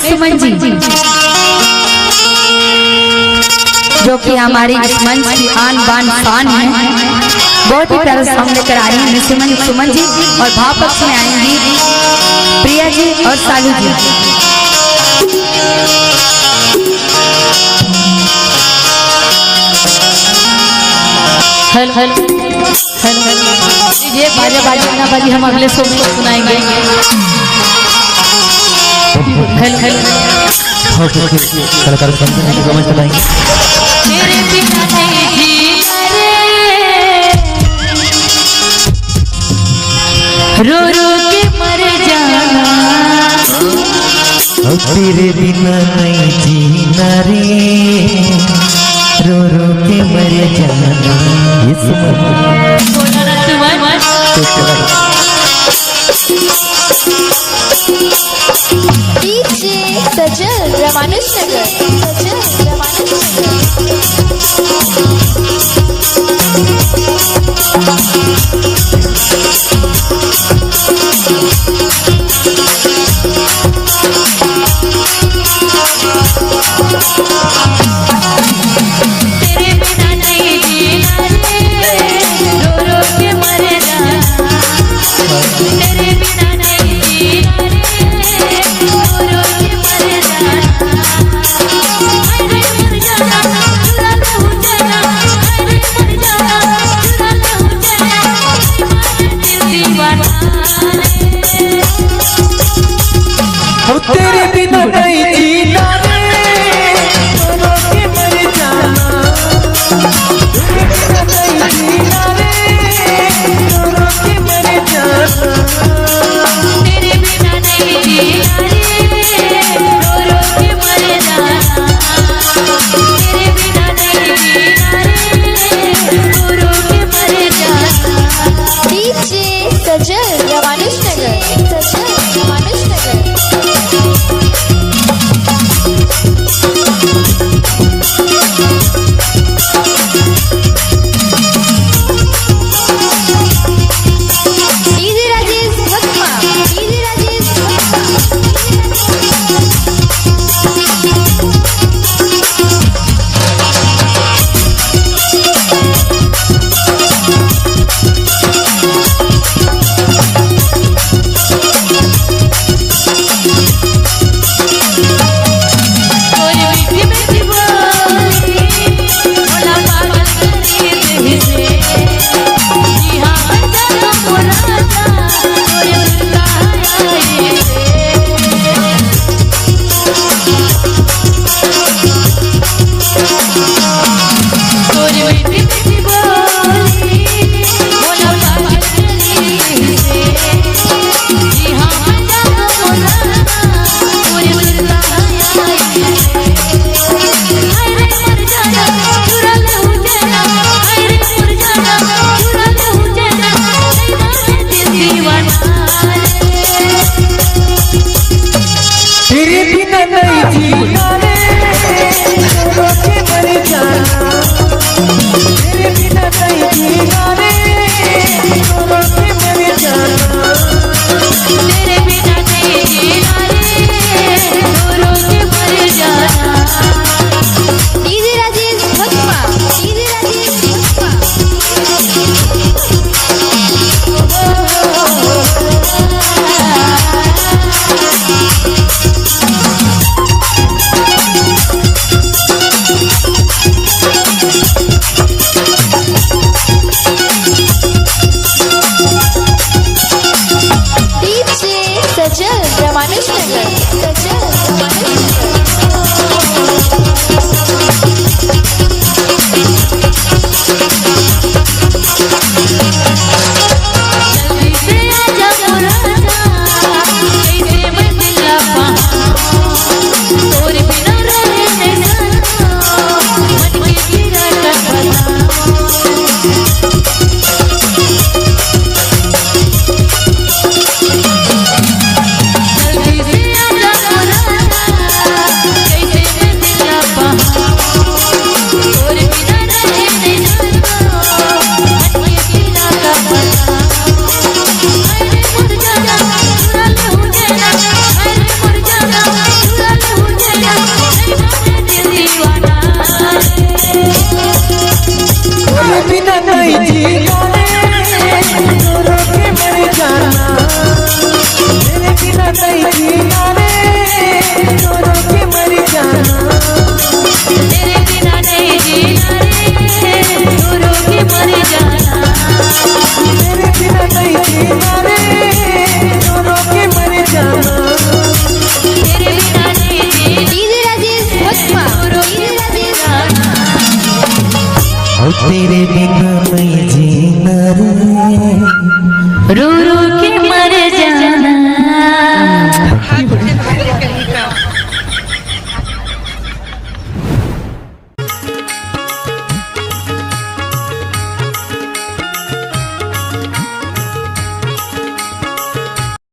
सुमन जी जो कि हमारी इस मंच की आन बान शान है, बहुत ही प्यारा सॉन्ग लेकर आ रही है सुमन जी। और भाव पक्ष में आएंगी प्रिया जी और सालू जी। हेलो हेलो हेलो ये बाजा बाजा ना बाजी हम अगले सॉन्ग में सुनाएंगे। हेलो हेलो कलाकार समझ चलाएंगे। तेरे बिना नहीं जीना रे, रो रो के मर जाना। तेरे बिना नहीं जीना रे, रो रो के मर जाना। बोला ना तुम्हारा डीजे सजल रमानुज नगर, सजल रमानुज तेरे बिना नहीं जीना रे, रो रो के मर जाना। तेरे बिना नहीं जीना रे, रो रो के मर जाना। हाय रे मर जाना, चुरा ले हो जाना। हाय रे मर जाना, चुरा ले हो जाना। दिल दीवाना तेरे बिना नहीं जीना रे, रो तेरे बिना नहीं जीना रे रो रो